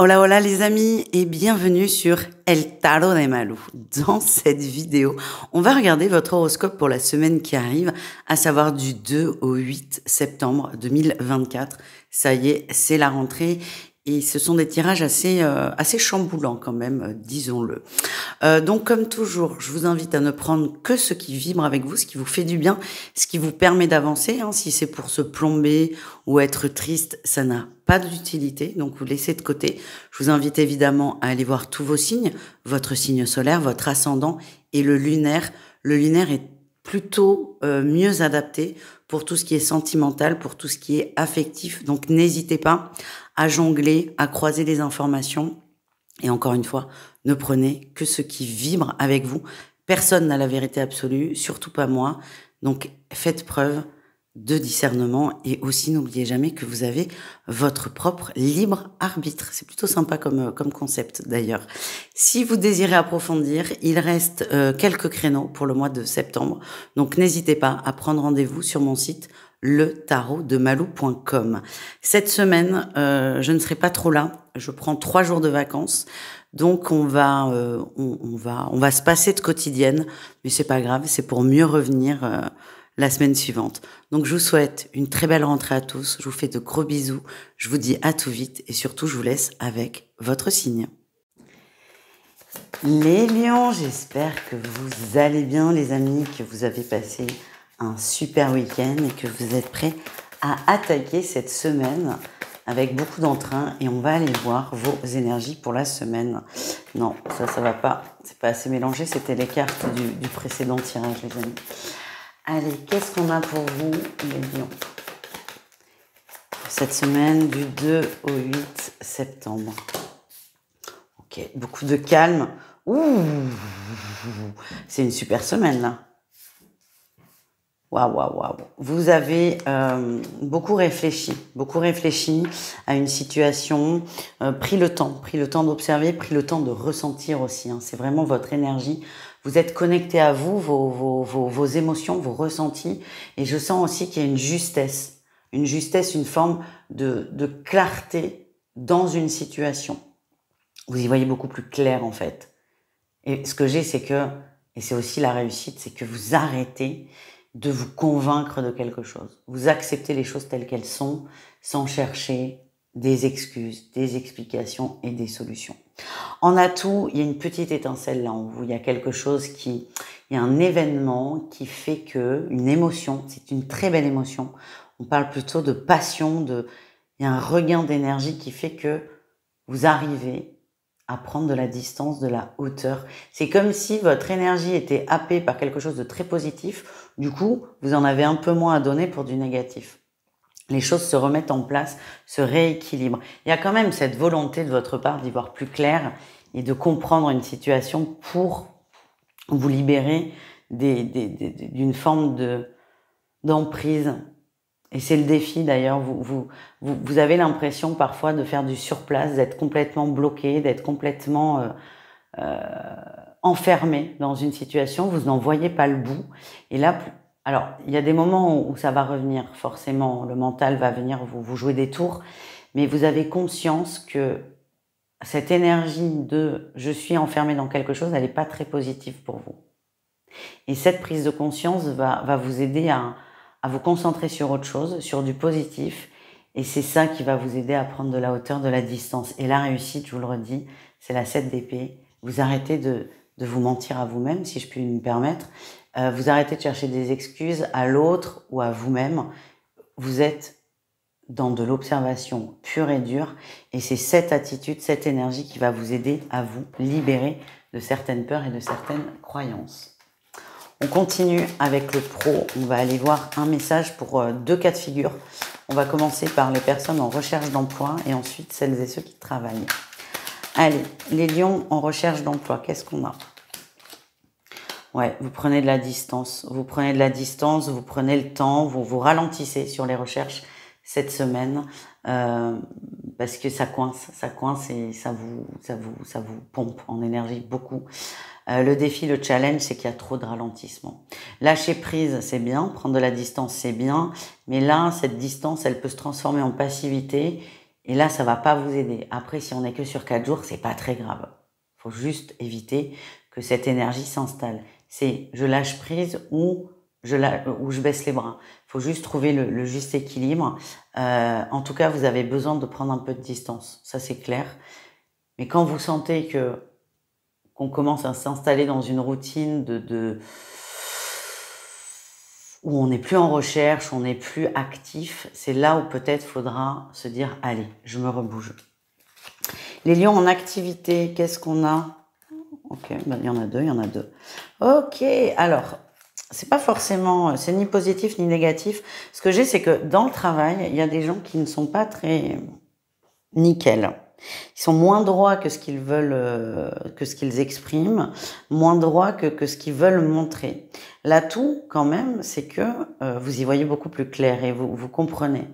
Hola hola les amis et bienvenue sur El Tarot de Malou. Dans cette vidéo, on va regarder votre horoscope pour la semaine qui arrive, à savoir du 2 au 8 septembre 2024. Ça y est, c'est la rentrée et ce sont des tirages assez chamboulants quand même, disons-le. Donc comme toujours, je vous invite à ne prendre que ce qui vibre avec vous, ce qui vous fait du bien, ce qui vous permet d'avancer. Si c'est pour se plomber ou être triste, ça n'a pas d'utilité, donc vous laissez de côté. Je vous invite évidemment à aller voir tous vos signes, votre signe solaire, votre ascendant et le lunaire. Le lunaire est plutôt mieux adapté pour tout ce qui est sentimental, pour tout ce qui est affectif. Donc n'hésitez pas à jongler, à croiser les informations. Et encore une fois, ne prenez que ce qui vibre avec vous. Personne n'a la vérité absolue, surtout pas moi. Donc faites preuve de discernement et aussi n'oubliez jamais que vous avez votre propre libre arbitre. C'est plutôt sympa comme concept d'ailleurs. Si vous désirez approfondir, il reste quelques créneaux pour le mois de septembre. Donc n'hésitez pas à prendre rendez-vous sur mon site letarotdemalou.com. Cette semaine, je ne serai pas trop là. Je prends 3 jours de vacances. Donc on va se passer de quotidienne, mais c'est pas grave, c'est pour mieux revenir la semaine suivante. Donc je vous souhaite une très belle rentrée à tous, je vous fais de gros bisous, je vous dis à tout vite et surtout je vous laisse avec votre signe. Les lions, j'espère que vous allez bien les amis, que vous avez passé un super week-end et que vous êtes prêts à attaquer cette semaine avec beaucoup d'entrain et on va aller voir vos énergies pour la semaine. Non, ça va pas, c'est pas assez mélangé, c'était les cartes du précédent tirage les amis. Allez, qu'est-ce qu'on a pour vous les lions cette semaine du 2 au 8 septembre? Ok, beaucoup de calme. Ouh, c'est une super semaine là. Waouh. Vous avez beaucoup réfléchi à une situation, pris le temps d'observer, pris le temps de ressentir aussi. C'est vraiment votre énergie. Vous êtes connecté à vous, vos émotions, vos ressentis. Et je sens aussi qu'il y a une justesse, une forme de clarté dans une situation. Vous y voyez beaucoup plus clair en fait. Et ce que j'ai, c'est que, et c'est aussi la réussite, c'est que vous arrêtez de vous convaincre de quelque chose. Vous acceptez les choses telles qu'elles sont, sans chercher des excuses, des explications et des solutions. En atout, il y a une petite étincelle là en vous. Il y a quelque chose il y a un événement qui fait que, une émotion, c'est une très belle émotion. On parle plutôt de passion, il y a un regain d'énergie qui fait que vous arrivez à prendre de la distance, de la hauteur. C'est comme si votre énergie était happée par quelque chose de très positif. Du coup, vous en avez un peu moins à donner pour du négatif. Les choses se remettent en place, se rééquilibrent. Il y a quand même cette volonté de votre part d'y voir plus clair et de comprendre une situation pour vous libérer d'une forme d'emprise. Et c'est le défi d'ailleurs, vous avez l'impression parfois de faire du surplace, d'être complètement bloqué, d'être complètement enfermé dans une situation, vous n'en voyez pas le bout. Et là, alors il y a des moments où ça va revenir, forcément, le mental va venir vous jouer des tours, mais vous avez conscience que cette énergie de « je suis enfermé dans quelque chose », elle n'est pas très positive pour vous. Et cette prise de conscience va vous aider à vous concentrer sur autre chose, sur du positif. Et c'est ça qui va vous aider à prendre de la hauteur, de la distance. Et la réussite, je vous le redis, c'est la 7 d'épée. Vous arrêtez de vous mentir à vous-même, si je puis me permettre. Vous arrêtez de chercher des excuses à l'autre ou à vous-même. Vous êtes dans de l'observation pure et dure. Et c'est cette attitude, cette énergie qui va vous aider à vous libérer de certaines peurs et de certaines croyances. On continue avec le pro. On va aller voir un message pour 2 cas de figure. On va commencer par les personnes en recherche d'emploi et ensuite celles et ceux qui travaillent. Allez, les lions en recherche d'emploi, qu'est-ce qu'on a? Ouais, vous prenez de la distance. Vous prenez le temps, vous ralentissez sur les recherches cette semaine parce que ça coince et ça vous pompe en énergie beaucoup. Le défi, le challenge, c'est qu'il y a trop de ralentissement. Lâcher prise, c'est bien. Prendre de la distance, c'est bien. Mais là, cette distance, elle peut se transformer en passivité Et là, ça va pas vous aider. Après, si on n'est que sur 4 jours, c'est pas très grave. Faut juste éviter que cette énergie s'installe. C'est je lâche prise ou je baisse les bras. Il faut juste trouver le juste équilibre. En tout cas, vous avez besoin de prendre un peu de distance. Ça, c'est clair. Mais quand vous sentez qu'on commence à s'installer dans une routine où on n'est plus en recherche, on n'est plus actif, c'est là où peut-être faudra se dire « Allez, je me rebouge ». Les lions en activité, qu'est-ce qu'on a? Ok, ben, il y en a deux. Ok, alors, c'est pas forcément, c'est ni positif ni négatif. Ce que j'ai, c'est que dans le travail, il y a des gens qui ne sont pas très nickel. Ils sont moins droits que ce qu'ils veulent, que ce qu'ils expriment, moins droits que ce qu'ils veulent montrer. L'atout, quand même, c'est que vous y voyez beaucoup plus clair et vous comprenez.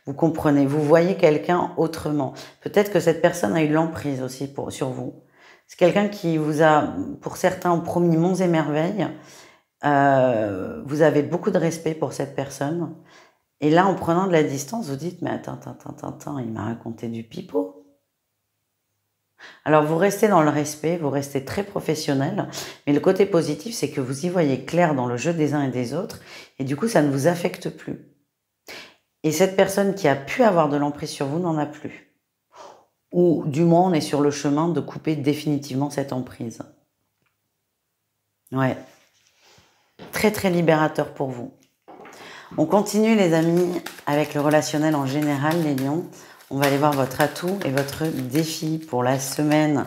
Vous comprenez, vous voyez quelqu'un autrement. Peut-être que cette personne a eu de l'emprise aussi sur vous. C'est quelqu'un qui vous a, pour certains, promis monts et merveilles. Vous avez beaucoup de respect pour cette personne. Et là, en prenant de la distance, vous dites, mais attends, il m'a raconté du pipeau. Alors, vous restez dans le respect, vous restez très professionnel, mais le côté positif, c'est que vous y voyez clair dans le jeu des uns et des autres, et du coup, ça ne vous affecte plus. Et cette personne qui a pu avoir de l'emprise sur vous n'en a plus. Ou du moins, on est sur le chemin de couper définitivement cette emprise. Ouais. Très, très libérateur pour vous. On continue, les amis, avec le relationnel en général, les lions. On va aller voir votre atout et votre défi pour la semaine.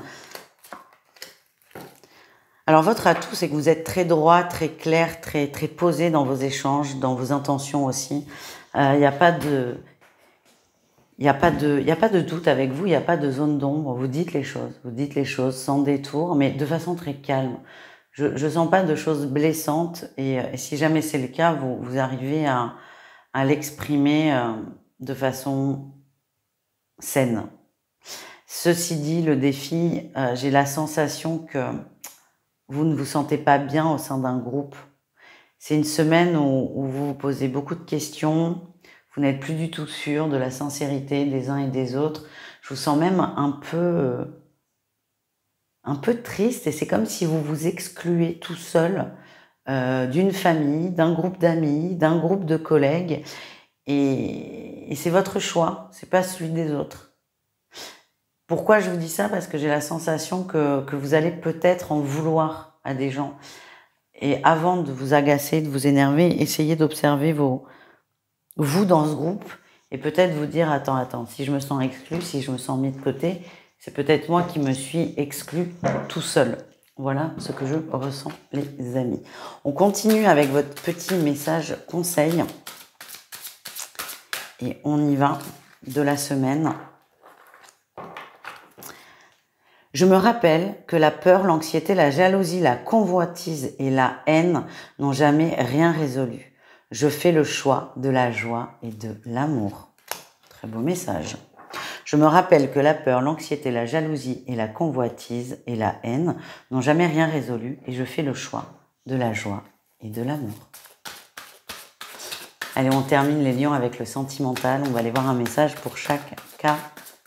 Alors, votre atout, c'est que vous êtes très droit, très clair, très, très posé dans vos échanges, dans vos intentions aussi. Il n'y a pas de... Il n'y a pas de doute avec vous, il n'y a pas de zone d'ombre. Vous dites les choses sans détour, mais de façon très calme. Je sens pas de choses blessantes et si jamais c'est le cas, vous arrivez à l'exprimer de façon saine. Ceci dit, le défi, j'ai la sensation que vous ne vous sentez pas bien au sein d'un groupe. C'est une semaine où vous vous posez beaucoup de questions. Vous n'êtes plus du tout sûr de la sincérité des uns et des autres. Je vous sens même un peu triste et c'est comme si vous vous excluez tout seul d'une famille, d'un groupe d'amis, d'un groupe de collègues et c'est votre choix, c'est pas celui des autres. Pourquoi je vous dis ça? Parce que j'ai la sensation que vous allez peut-être en vouloir à des gens et avant de vous agacer, de vous énerver, essayez d'observer vous dans ce groupe et peut-être vous dire attends, si je me sens exclu, si je me sens mis de côté, c'est peut-être moi qui me suis exclu tout seul. Voilà ce que je ressens, les amis. On continue avec votre petit message conseil et on y va de la semaine. Je me rappelle que la peur, l'anxiété, la jalousie, la convoitise et la haine n'ont jamais rien résolu. Je fais le choix de la joie et de l'amour. Très beau message. Je me rappelle que la peur, l'anxiété, la jalousie et la convoitise et la haine n'ont jamais rien résolu et je fais le choix de la joie et de l'amour. Allez, on termine les lions avec le sentimental. On va aller voir un message pour chaque cas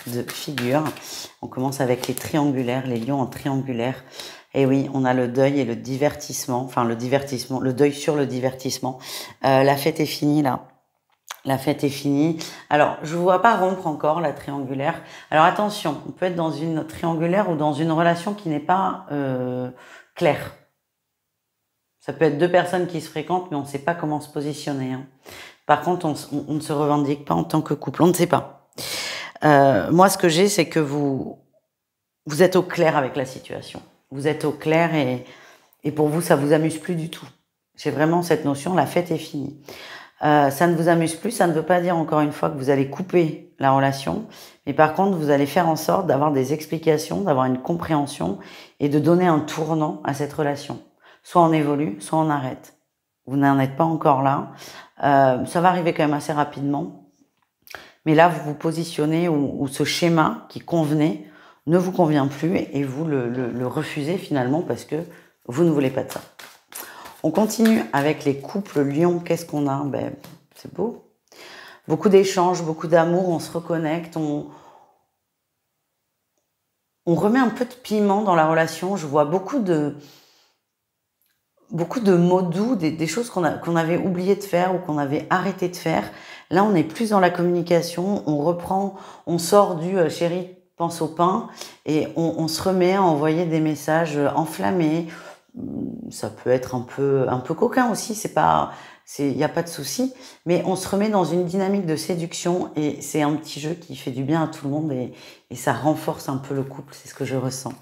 de figure. On commence avec les triangulaires, les lions en triangulaire. Et oui, on a le deuil et le divertissement, enfin le deuil sur le divertissement. La fête est finie là. La fête est finie. Alors, je ne vois pas rompre encore la triangulaire. Alors attention, on peut être dans une triangulaire ou dans une relation qui n'est pas claire. Ça peut être deux personnes qui se fréquentent, mais on ne sait pas comment se positionner. Hein. Par contre, on ne se revendique pas en tant que couple, on ne sait pas. Moi, ce que j'ai, c'est que vous êtes au clair avec la situation. Vous êtes au clair et pour vous, ça vous amuse plus du tout. J'ai vraiment cette notion, la fête est finie. Ça ne vous amuse plus, ça ne veut pas dire encore une fois que vous allez couper la relation, mais par contre, vous allez faire en sorte d'avoir des explications, d'avoir une compréhension et de donner un tournant à cette relation. Soit on évolue, soit on arrête. Vous n'en êtes pas encore là. Ça va arriver quand même assez rapidement. Mais là, vous vous positionnez où ce schéma qui convenait ne vous convient plus et vous le refusez finalement parce que vous ne voulez pas de ça. On continue avec les couples lions. Qu'est-ce qu'on a? Ben, c'est beau. beaucoup d'échanges, beaucoup d'amour, on se reconnecte, on remet un peu de piment dans la relation. Je vois beaucoup de mots doux, des choses qu'on avait oublié de faire ou qu'on avait arrêté de faire. Là, on est plus dans la communication, on reprend, on sort du chéri, pense au pain et on se remet à envoyer des messages enflammés. Ça peut être un peu coquin aussi, il n'y a pas de souci, mais on se remet dans une dynamique de séduction et c'est un petit jeu qui fait du bien à tout le monde et ça renforce un peu le couple, c'est ce que je ressens.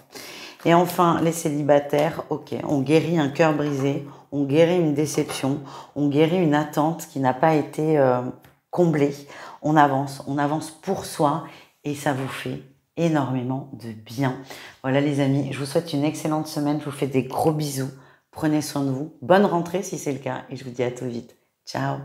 Et enfin, les célibataires, ok, on guérit un cœur brisé, on guérit une déception, on guérit une attente qui n'a pas été comblée. On avance pour soi et ça vous fait énormément de bien. Voilà les amis, je vous souhaite une excellente semaine, je vous fais des gros bisous, prenez soin de vous, bonne rentrée si c'est le cas et je vous dis à tout vite. Ciao.